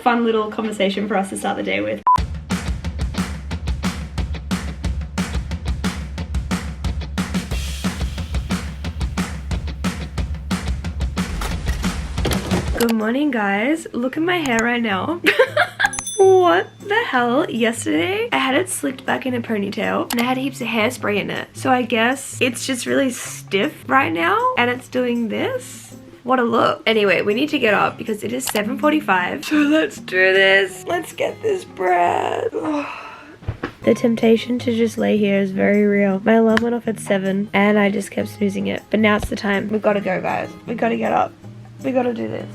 fun little conversation for us to start the day with. Good morning, guys. Look at my hair right now. What the hell? Yesterday, I had it slicked back in a ponytail and I had heaps of hairspray in it. So I guess it's just really stiff right now and it's doing this. What a look. Anyway, we need to get up because it is 7:45. So let's do this. Let's get this bread. The temptation to just lay here is very real. My alarm went off at 7 and I just kept snoozing it. But now it's the time. We've got to go, guys. We've got to get up. We got to do this.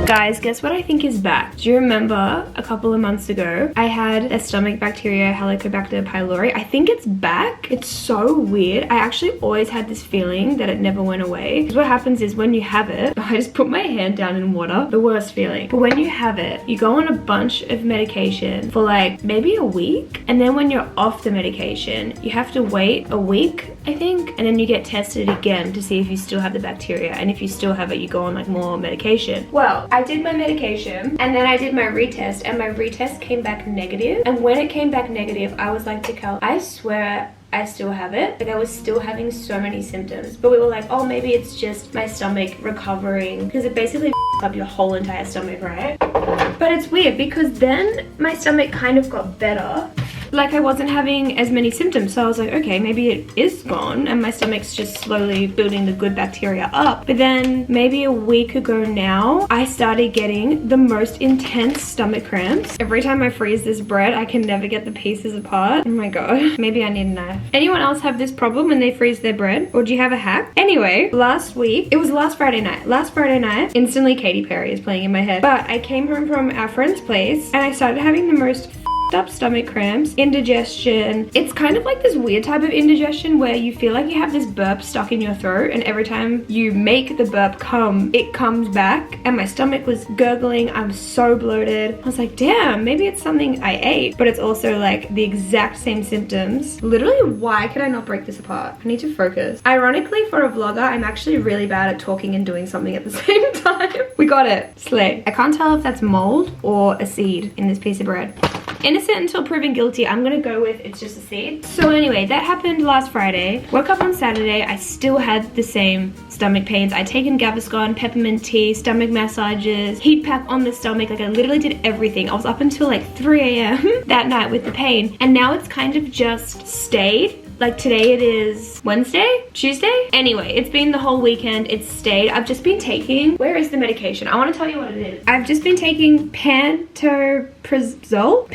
Guys, guess what I think is back? Do you remember a couple of months ago, I had a stomach bacteria, Helicobacter pylori. I think it's back. It's so weird. I actually always had this feeling that it never went away. Because what happens is when you have it, I just put my hand down in water, the worst feeling. But when you have it, you go on a bunch of medication for like maybe a week. And then when you're off the medication, you have to wait a week, I think. And then you get tested again to see if you still have the bacteria. And if you still have it, you go on like more medication. Well, I did my medication and then I did my retest and my retest came back negative. And when it came back negative, I was like to Cal, I swear I still have it. Like I was still having so many symptoms, but we were like, oh, maybe it's just my stomach recovering because it basically up your whole entire stomach, right? But it's weird because then my stomach kind of got better. Like I wasn't having as many symptoms, so I was like, okay, maybe it is gone and my stomach's just slowly building the good bacteria up. But then maybe a week ago now, I started getting the most intense stomach cramps. Every time I freeze this bread, I can never get the pieces apart. Oh my god, maybe I need a knife. Anyone else have this problem when they freeze their bread? Or do you have a hack? Anyway, last week, it was last Friday night. Last Friday night, instantly Katy Perry is playing in my head. But I came home from our friend's place and I started having the most up stomach cramps, indigestion. It's kind of like this weird type of indigestion where you feel like you have this burp stuck in your throat and every time you make the burp come, it comes back and my stomach was gurgling. I'm so bloated. I was like, damn, maybe it's something I ate, but it's also like the exact same symptoms. Literally, why could I not break this apart? I need to focus. Ironically, for a vlogger, I'm actually really bad at talking and doing something at the same time. We got it. Slay. I can't tell if that's mold or a seed in this piece of bread. Innocent until proven guilty. I'm gonna go with it's just a seed. So anyway, that happened last Friday. Woke up on Saturday. I still had the same stomach pains. I'd taken Gaviscon, peppermint tea, stomach massages, heat pack on the stomach. Like I literally did everything. I was up until like 3 a.m. that night with the pain. And now it's kind of just stayed. Like today it is Wednesday? Tuesday? Anyway, it's been the whole weekend. It's stayed. I've just been taking, where is the medication? I want to tell you what it is. I've just been taking pantoprazole.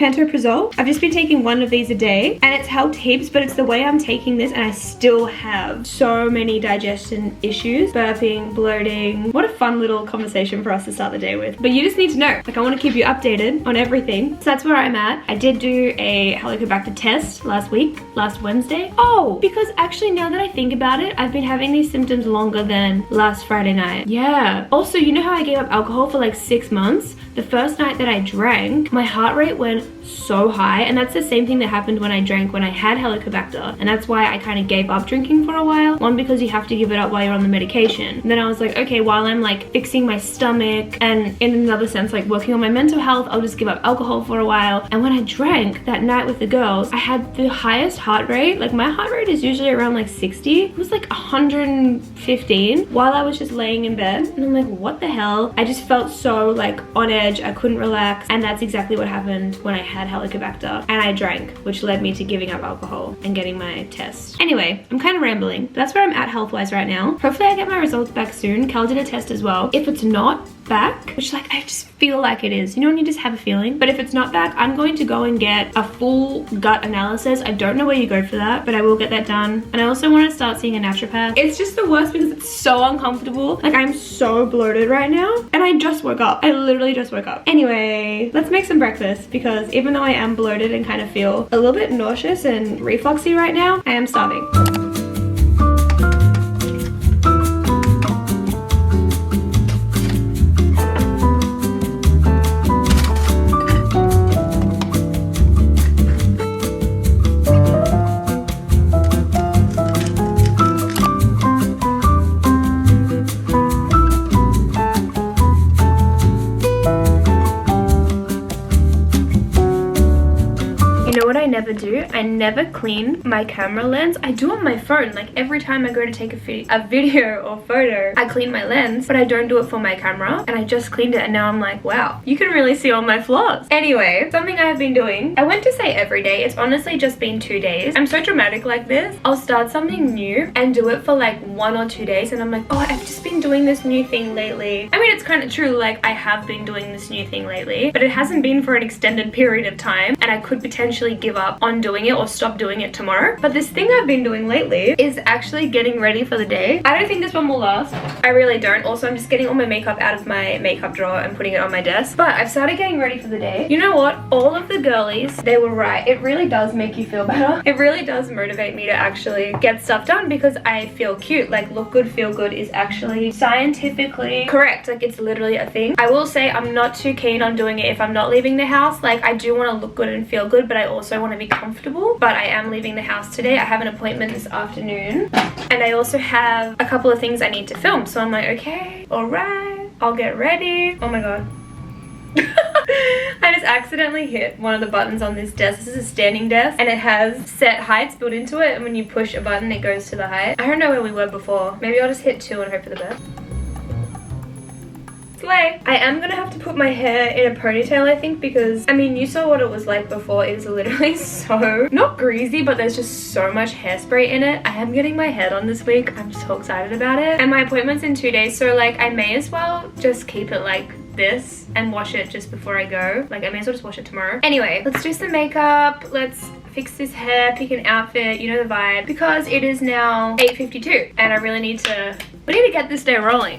I've just been taking one of these a day and it's helped heaps, but it's the way I'm taking this and I still have so many digestion issues, burping, bloating. What a fun little conversation for us to start the day with. But you just need to know, like I want to keep you updated on everything. So that's where I'm at. I did do a Helicobacter test last Wednesday. Oh, because actually now that I think about it, I've been having these symptoms longer than last Friday night. Yeah. Also, you know how I gave up alcohol for like 6 months? The first night that I drank, my heart rate went so high, and that's the same thing that happened when I drank when I had Helicobacter, and that's why I kind of gave up drinking for a while. One, because you have to give it up while you're on the medication. And then I was like, okay, while I'm like fixing my stomach and in another sense like working on my mental health, I'll just give up alcohol for a while. And when I drank that night with the girls, I had the highest heart rate. Like my heart rate is usually around like 60. It was like 115 while I was just laying in bed, and I'm like, what the hell? I just felt so like on edge. I couldn't relax, and that's exactly what happened when I had Helicobacter and I drank, which led me to giving up alcohol and getting my test. Anyway, I'm kind of rambling, but that's where I'm at health-wise right now. Hopefully I get my results back soon. Cal did a test as well. If it's not back, which like I just feel like it is. You know when you just have a feeling? But if it's not back, I'm going to go and get a full gut analysis. I don't know where you go for that, but I will get that done. And I also want to start seeing a naturopath. It's just the worst because it's so uncomfortable. Like I'm so bloated right now and I just woke up. I literally just woke up. Anyway, let's make some breakfast because even though I am bloated and kind of feel a little bit nauseous and refluxy right now, I am starving. Do I never clean my camera lens. I do on my phone, like every time I go to take a video or photo, I clean my lens, but I don't do it for my camera. And I just cleaned it and now I'm like, wow, you can really see all my flaws. Anyway, something I have been doing, I went to say every day, it's honestly just been 2 days. I'm so dramatic like this. I'll start something new and do it for like 1 or 2 days and I'm like, oh, I've just been doing this new thing lately. I mean, it's kind of true, like I have been doing this new thing lately, but it hasn't been for an extended period of time and I could potentially give up on doing it or stop doing it tomorrow. But this thing I've been doing lately is actually getting ready for the day. I don't think this one will last. I really don't. Also, I'm just getting all my makeup out of my makeup drawer and putting it on my desk. But I've started getting ready for the day. You know what? All of the girlies, they were right. It really does make you feel better. It really does motivate me to actually get stuff done because I feel cute. Like look good, feel good is actually scientifically correct. Like it's literally a thing. I will say I'm not too keen on doing it if I'm not leaving the house. Like I do want to look good and feel good, but I also want to be comfortable. But I am leaving the house today. I have an appointment this afternoon and I also have a couple of things I need to film. So I'm like, okay, all right, I'll get ready. Oh my God. I just accidentally hit one of the buttons on this desk. This is a standing desk and it has set heights built into it, and when you push a button it goes to the height. I don't know where we were before. Maybe I'll just hit 2 and hope for the best. Slay. I am gonna have to put my hair in a ponytail, I think, because I mean you saw what it was like before. It is literally so not greasy, but there's just so much hairspray in it. I am getting my hair done this week. I'm so excited about it, and my appointment's in 2 days, so like I may as well just keep it like this and wash it just before I go. Like I may as well just wash it tomorrow. Anyway, let's do some makeup. Let's fix this hair, pick an outfit, you know the vibe, because it is now 8:52 and I really need to get this day rolling.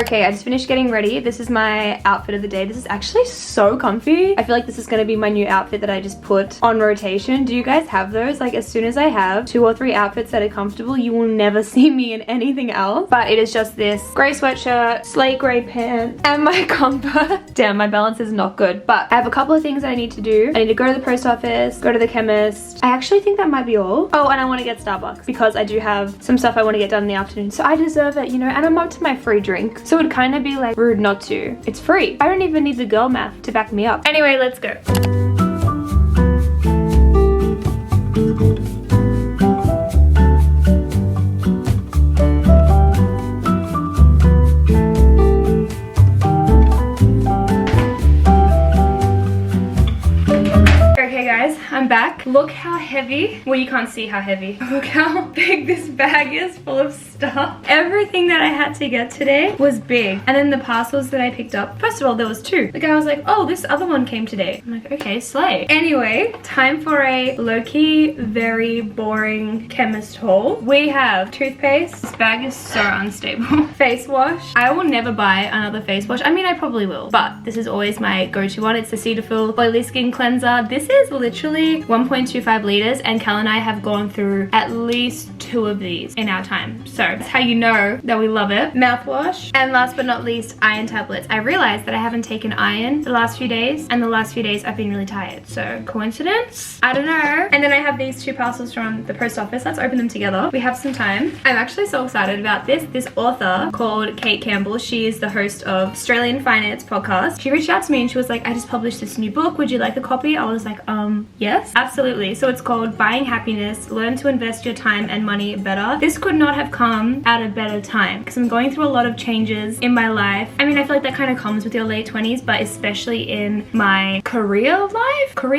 Okay, I just finished getting ready. This is my outfit of the day. This is actually so comfy. I feel like this is going to be my new outfit that I just put on rotation. Do you guys have those? Like as soon as I have 2 or 3 outfits that are comfortable, you will never see me in anything else. But it is just this grey sweatshirt, slate grey pants, and my combo. Damn, my balance is not good. But I have a couple of things that I need to do. I need to go to the post office, go to the chemist. I actually think that might be all. Oh, and I want to get Starbucks because I do have some stuff I want to get done in the afternoon. So I deserve it, you know, and I'm up to my free drink. So it would kind of be like rude not to. It's free. I don't even need the girl math to back me up. Anyway, let's go. I'm back. Look how heavy, well you can't see how heavy, look how big this bag is full of stuff. Everything that I had to get today was big, and then the parcels that I picked up, first of all there was 2. The guy was like, oh, this other one came today. I'm like, okay, slay. Anyway, time for a low-key very boring chemist haul. We have toothpaste. This bag is so unstable. Face wash. I will never buy another face wash. I mean I probably will, but this is always my go-to one. It's the Cetaphil Oily Skin Cleanser. This is literally 1.25 liters, and Cal and I have gone through at least 2 of these in our time. So that's how you know that we love it. Mouthwash, and last but not least, iron tablets. I realized that I haven't taken iron the last few days, and the last few days I've been really tired. So coincidence? I don't know. And then I have these 2 parcels from the post office. Let's open them together. We have some time. I'm actually so excited about this. This author called Kate Campbell, she is the host of Australian Finance Podcast. She reached out to me and she was like, I just published this new book. Would you like a copy? I was like, yes, absolutely absolutely. So it's called Buying Happiness, Learn to Invest Your Time and Money Better. This could not have come at a better time because I'm going through a lot of changes in my life. I mean, I feel like that kind of comes with your late 20s, but especially in my career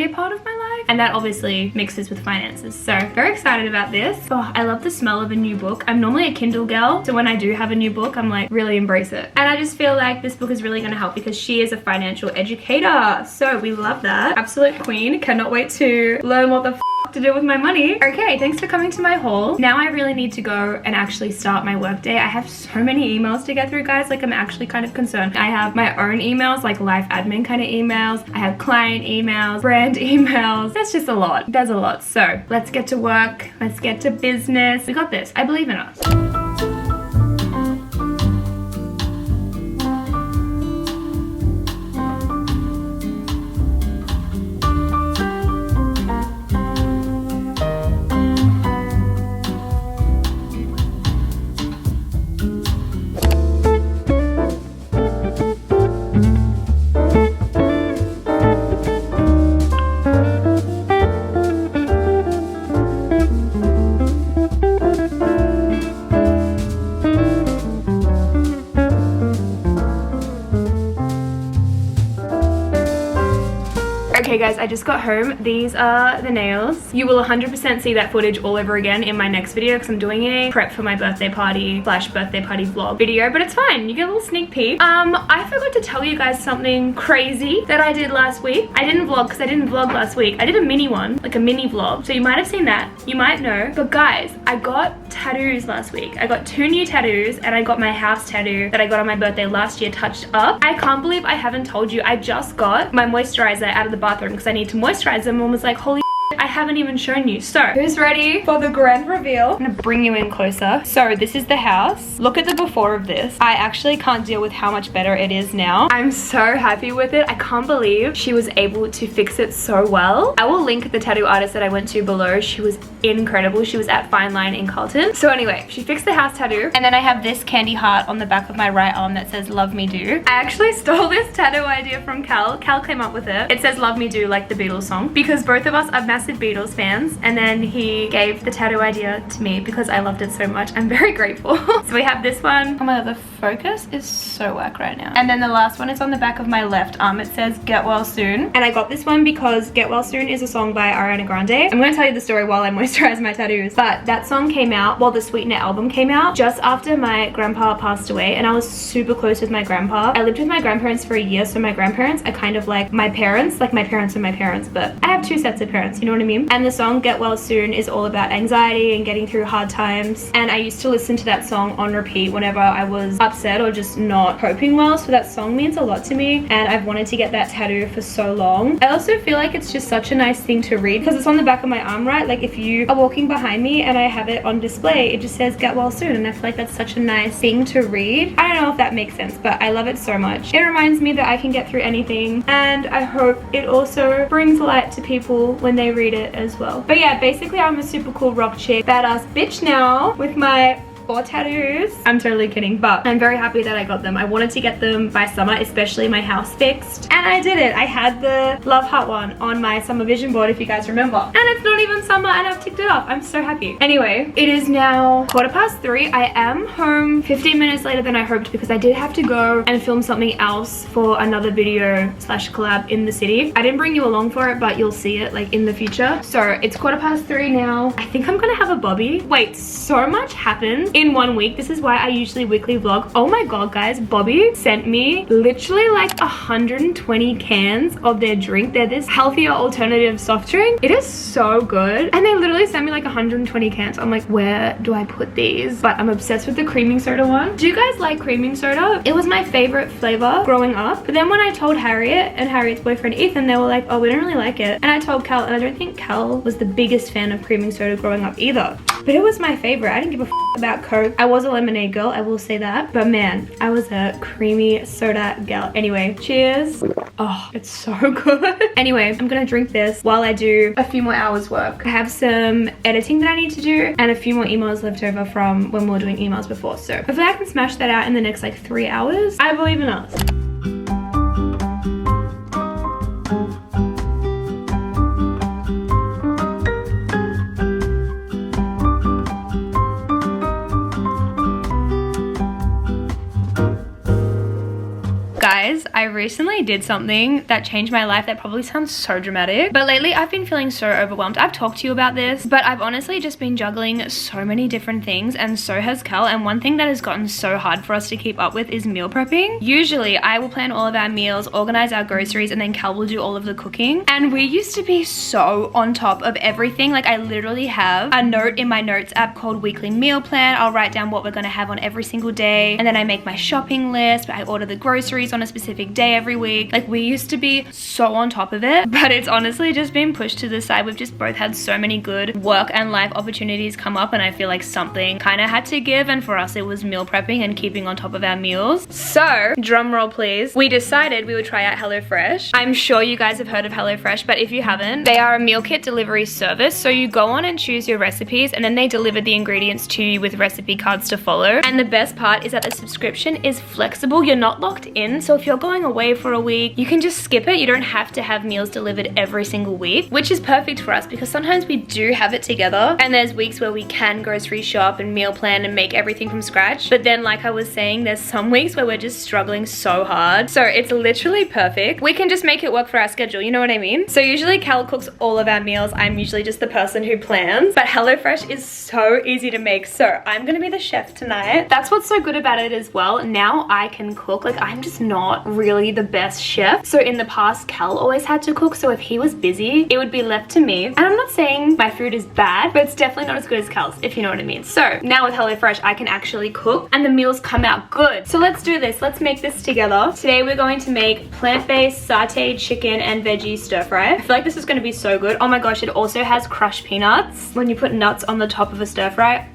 part of my life. And that obviously mixes with finances. So very excited about this. Oh, I love the smell of a new book. I'm normally a Kindle girl, so when I do have a new book, I'm like, really embrace it. And I just feel like this book is really gonna help because she is a financial educator. So we love that. Absolute queen. Cannot wait to learn what the f to do with my money. Okay, thanks for coming to my haul. Now I really need to go and actually start my work day. I have so many emails to get through, guys. Like, I'm actually kind of concerned. I have my own emails, like life admin kind of emails. I have client emails, brand emails. That's just a lot. There's a lot. So let's get to work. Let's get to business. We got this. I believe in us. Okay guys, I just got home. These are the nails. You will 100% see that footage all over again in my next video because I'm doing a prep for my birthday party / birthday party vlog video, but it's fine. You get a little sneak peek. I forgot to tell you guys something crazy that I did last week. I didn't vlog because I didn't vlog last week. I did a mini one, like a mini vlog. So you might have seen that. You might know. But guys, I got tattoos last week. I got 2 new tattoos and I got my house tattoo that I got on my birthday last year touched up. I can't believe I haven't told you. I just got my moisturizer out of the bathroom because I need to moisturize them and was like, holy I haven't even shown you. So who's ready for the grand reveal? I'm gonna bring you in closer. So this is the house. Look at the before of this. I actually can't deal with how much better it is now. I'm so happy with it. I can't believe she was able to fix it so well. I will link the tattoo artist that I went to below. She was incredible. She was at Fine Line in Carlton. So anyway, she fixed the house tattoo. And then I have this candy heart on the back of my right arm that says Love Me Do. I actually stole this tattoo idea from Cal. Cal came up with it. It says Love Me Do, like the Beatles song, because both of us are massive Beatles fans, and then he gave the tattoo idea to me because I loved it so much. I'm very grateful. So we have this one. Oh my god, the focus is so whack right now. And then the last one is on the back of my left arm. It says Get Well Soon. And I got this one because Get Well Soon is a song by Ariana Grande. I'm gonna tell you the story while I moisturize my tattoos, but that song came out, well, the Sweetener album came out just after my grandpa passed away, and I was super close with my grandpa. I lived with my grandparents for a year, so my grandparents are kind of like my parents. Like, my parents are my parents, but I have 2 sets of parents, you know what I mean? And the song Get Well Soon is all about anxiety and getting through hard times, and I used to listen to that song on repeat whenever I was upset or just not coping well. So that song means a lot to me, and I've wanted to get that tattoo for so long. I also feel like it's just such a nice thing to read because it's on the back of my arm, right? Like, if you are walking behind me and I have it on display, it just says Get Well Soon, and I feel like that's such a nice thing to read. I don't know if that makes sense, but I love it so much. It reminds me that I can get through anything, and I hope it also brings light to people when they read it as well. But yeah, basically I'm a super cool rock chick, badass bitch now with my 4 tattoos. I'm totally kidding, but I'm very happy that I got them. I wanted to get them by summer, especially my house fixed, and I did it. I had the Love Heart one on my summer vision board, if you guys remember, and it's not even summer and I've ticked it off. I'm so happy. Anyway, it is now 3:15. I am home 15 minutes later than I hoped because I did have to go and film something else for another video / collab in the city. I didn't bring you along for it, but you'll see it like in the future. So it's 3:15 now. I think I'm gonna have a Bobby. Wait, so much happened in 1 week. This is why I usually weekly vlog. Oh my god, guys, Bobby sent me literally like 120 cans of their drink. They're this healthier alternative soft drink. It is so good, and they literally sent me like 120 cans. I'm like, where do I put these? But I'm obsessed with the creaming soda one. Do you guys like creaming soda? It was my favorite flavor growing up, but then when I told Harriet and Harriet's boyfriend Ethan, they were like, oh, we don't really like it. And I told Cal, and I don't think Cal was the biggest fan of creaming soda growing up either, but it was my favorite. I didn't give a about Coke. I was a lemonade girl, I will say that, but man, I was a creamy soda girl. Anyway, cheers. Oh, it's so good. Anyway, I'm gonna drink this while I do a few more hours work. I have some editing that I need to do and a few more emails left over from when we were doing emails before, so hopefully I can smash that out in the next like 3 hours. I believe in us. Guys, I recently did something that changed my life. That probably sounds so dramatic, but lately I've been feeling so overwhelmed. I've talked to you about this, but I've honestly just been juggling so many different things, and so has Cal. And one thing that has gotten so hard for us to keep up with is meal prepping. Usually I will plan all of our meals, organize our groceries, and then Cal will do all of the cooking. And we used to be so on top of everything. Like, I literally have a note in my notes app called weekly meal plan. I'll write down what we're gonna have on every single day, and then I make my shopping list. I order the groceries on a specific day every week. Like, we used to be so on top of it, but it's honestly just been pushed to the side. We've just both had so many good work and life opportunities come up, and I feel like something kind of had to give, and for us it was meal prepping and keeping on top of our meals. So, drum roll please, we decided we would try out HelloFresh. I'm sure you guys have heard of HelloFresh, but if you haven't, they are a meal kit delivery service. So you go on and choose your recipes, and then they deliver the ingredients to you with recipe cards to follow. And the best part is that the subscription is flexible. You're not locked in, so if you're going away for a week, you can just skip it. You don't have to have meals delivered every single week, which is perfect for us because sometimes we do have it together, and there's weeks where we can grocery shop and meal plan and make everything from scratch. But then, like I was saying, there's some weeks where we're just struggling so hard. So it's literally perfect. We can just make it work for our schedule, you know what I mean? So usually Cal cooks all of our meals. I'm usually just the person who plans, but HelloFresh is so easy to make. So I'm gonna be the chef tonight. That's what's so good about it as well. Now I can cook. Like, I'm just not really the best chef. So in the past, Cal always had to cook. So if he was busy, it would be left to me. And I'm not saying my food is bad, but it's definitely not as good as Cal's, if you know what I mean. So now with HelloFresh, I can actually cook and the meals come out good. So let's do this. Let's make this together. Today we're going to make plant-based sauteed chicken and veggie stir fry. I feel like this is going to be so good. Oh my gosh, it also has crushed peanuts. When you put nuts on the top of a stir fry,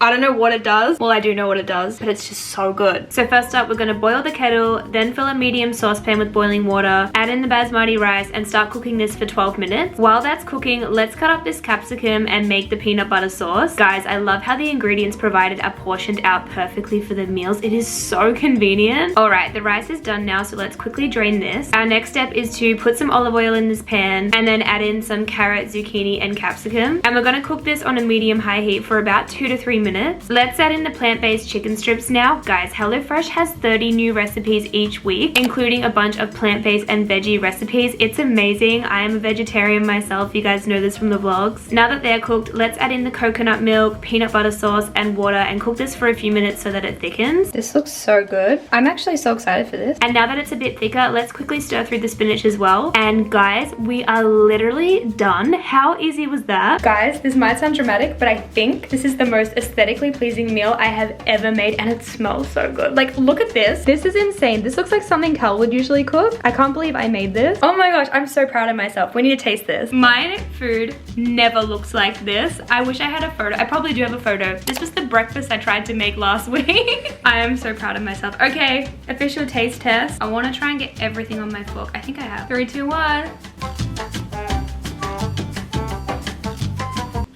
I don't know what it does. Well, I do know what it does, but it's just so good. So first up, we're gonna boil the kettle, then fill a medium saucepan with boiling water, add in the basmati rice, and start cooking this for 12 minutes. While that's cooking, let's cut up this capsicum and make the peanut butter sauce. Guys, I love how the ingredients provided are portioned out perfectly for the meals. It is so convenient. All right, the rice is done now, so let's quickly drain this. Our next step is to put some olive oil in this pan and then add in some carrot, zucchini, and capsicum. And we're gonna cook this on a medium-high heat for about 2 to 3 minutes. Let's add in the plant-based chicken strips now. Guys, HelloFresh has 30 new recipes each week, including a bunch of plant-based and veggie recipes. It's amazing. I am a vegetarian myself. You guys know this from the vlogs. Now that they're cooked, let's add in the coconut milk, peanut butter sauce, and water and cook this for a few minutes so that it thickens. This looks so good. I'm actually so excited for this. And now that it's a bit thicker, let's quickly stir through the spinach as well. And guys, we are literally done. How easy was that? Guys, this might sound dramatic, but I think this is the most aesthetically pleasing meal I have ever made, and it smells so good. Like, look at this. This is insane. This looks like something Cal would usually cook. I can't believe I made this. Oh my gosh, I'm so proud of myself. We need to taste this. My food never looks like this. I wish I had a photo. I probably do have a photo. This was the breakfast I tried to make last week. I am so proud of myself. Okay, official taste test. I want to try and get everything on my fork. I think I have. 3, 2, 1.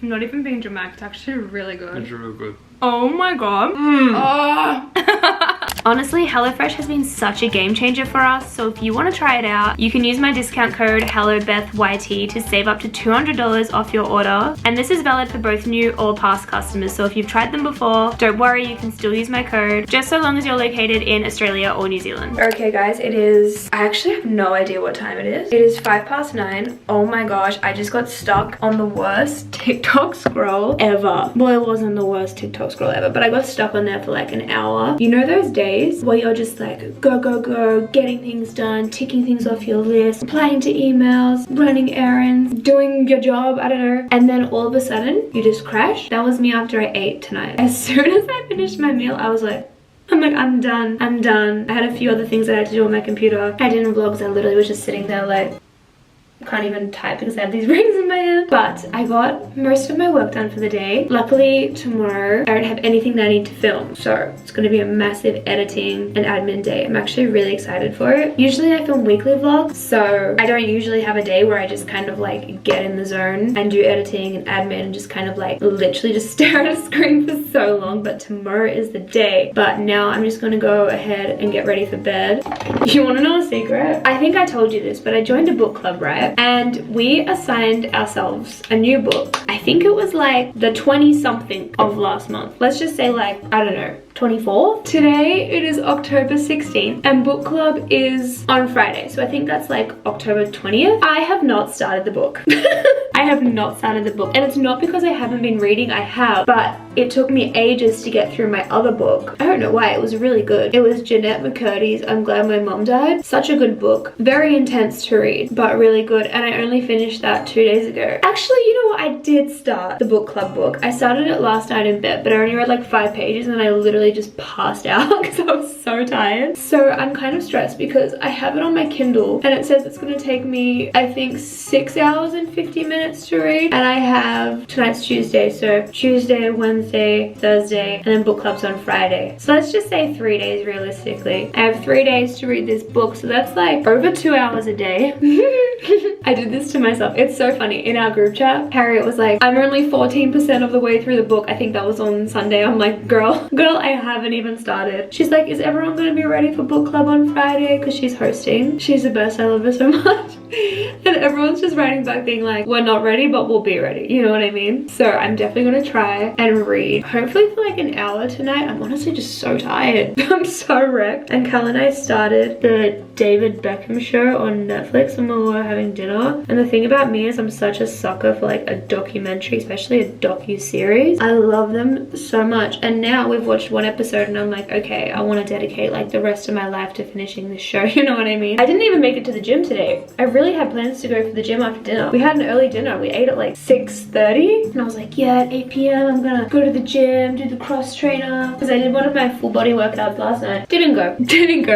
I'm not even being dramatic. It's actually really good. It's really good. Oh my god. Oh. Honestly, HelloFresh has been such a game changer for us, so if you want to try it out, you can use my discount code HelloBethYT to save up to $200 off your order. And this is valid for both new or past customers, so if you've tried them before, don't worry, you can still use my code, just so long as you're located in Australia or New Zealand. Okay guys, it is, I actually have no idea what time it is. It is 9:05. Oh my gosh, I just got stuck on the worst TikTok scroll ever. Well, it wasn't the worst TikTok scroll ever, but I got stuck on there for like an hour. You know those days where you're just like go go go, getting things done, ticking things off your list, replying to emails, running errands, doing your job, I don't know, and then all of a sudden you just crash? That was me after I ate tonight. As soon as I finished my meal, I was like, I'm done, I'm done. I had a few other things that I had to do on my computer. I didn't vlog because I literally was just sitting there like, I can't even type because I have these rings in my hand. But I got most of my work done for the day. Luckily, tomorrow, I don't have anything that I need to film. So it's going to be a massive editing and admin day. I'm actually really excited for it. Usually I film weekly vlogs, so I don't usually have a day where I just kind of like get in the zone and do editing and admin and just kind of like literally just stare at a screen for so long. But tomorrow is the day. But now I'm just going to go ahead and get ready for bed. You want to know a secret? I think I told you this, but I joined a book club, right? And we assigned ourselves a new book. I think it was like the 20-something of last month. Let's just say like, I don't know, 24th. Today it is October 16th and book club is on Friday. So I think that's like October 20th. I have not started the book. I have not started the book. And it's not because I haven't been reading, I have, but it took me ages to get through my other book. I don't know why, it was really good. It was Jeanette McCurdy's I'm Glad My Mom Died. Such a good book. Very intense to read, but really good. And I only finished that 2 days ago. Actually, you know what? I did start the book club book. I started it last night in bed, but I only read like 5 pages and I literally just passed out because I was so tired. So I'm kind of stressed because I have it on my Kindle and it says it's gonna take me, I think, 6 hours and 50 minutes to read. And I have, tonight's Tuesday, so Tuesday, Wednesday, Thursday, and then book club's on Friday. So let's just say 3 days realistically. I have 3 days to read this book, so that's like over 2 hours a day. I did this to myself. It's so funny. In our group chat, Harriet was like, I'm only 14% of the way through the book. I think that was on Sunday. I'm like, girl, I haven't even started. She's like, is everyone gonna be ready for book club on Friday? Because she's hosting. She's the best. I love her so much. And everyone's just writing back being like, we're not ready, but we'll be ready. You know what I mean? So I'm definitely gonna try and read. Hopefully for like an hour tonight. I'm honestly just so tired. I'm so wrecked. And Cal and I started the David Beckham show on Netflix and we were having dinner. And the thing about me is I'm such a sucker for like a documentary, especially a docu-series. I love them so much. And now we've watched 1 episode and I'm like, okay, I want to dedicate like the rest of my life to finishing this show. You know what I mean? I didn't even make it to the gym today. I really had plans to go for the gym after dinner. We had an early dinner. We ate at like 6:30 and I was like, yeah, at 8 p.m. I'm gonna go to the gym, do the cross trainer, because I did one of my full body workouts last night. Didn't go.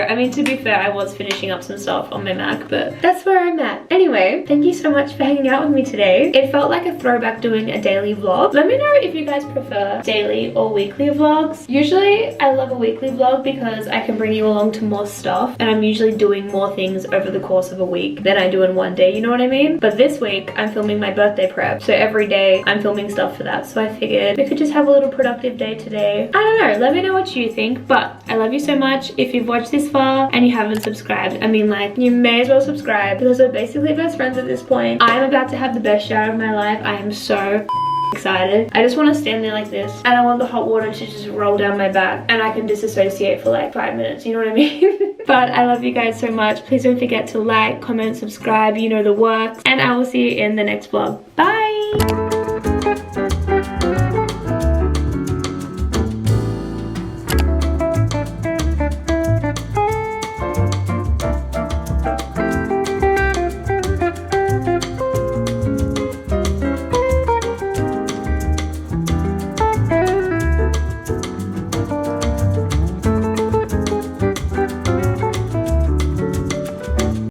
I mean, to be fair, I was finishing up some stuff on my Mac, but that's where I'm at. Anyway, thank you so much for hanging out with me today. It felt like a throwback doing a daily vlog. Let me know if you guys prefer daily or weekly vlogs. Usually I love a weekly vlog because I can bring you along to more stuff and I'm usually doing more things over the course of a week than I do in one day, you know what I mean? But this week I'm filming my birthday prep, so every day I'm filming stuff for that. So I figured we could just have a little productive day today. I don't know, let me know what you think, but I love you so much. If you've watched this far and you haven't subscribed, I mean, like, you may as well subscribe because we're basically best friends at this point. I'm about to have the best shower of my life. I am so excited. I just want to stand there like this and I want the hot water to just roll down my back and I can disassociate for like 5 minutes, you know what I mean? But I love you guys so much. Please don't forget to like, comment, subscribe, you know the works, and I will see you in the next vlog. Bye!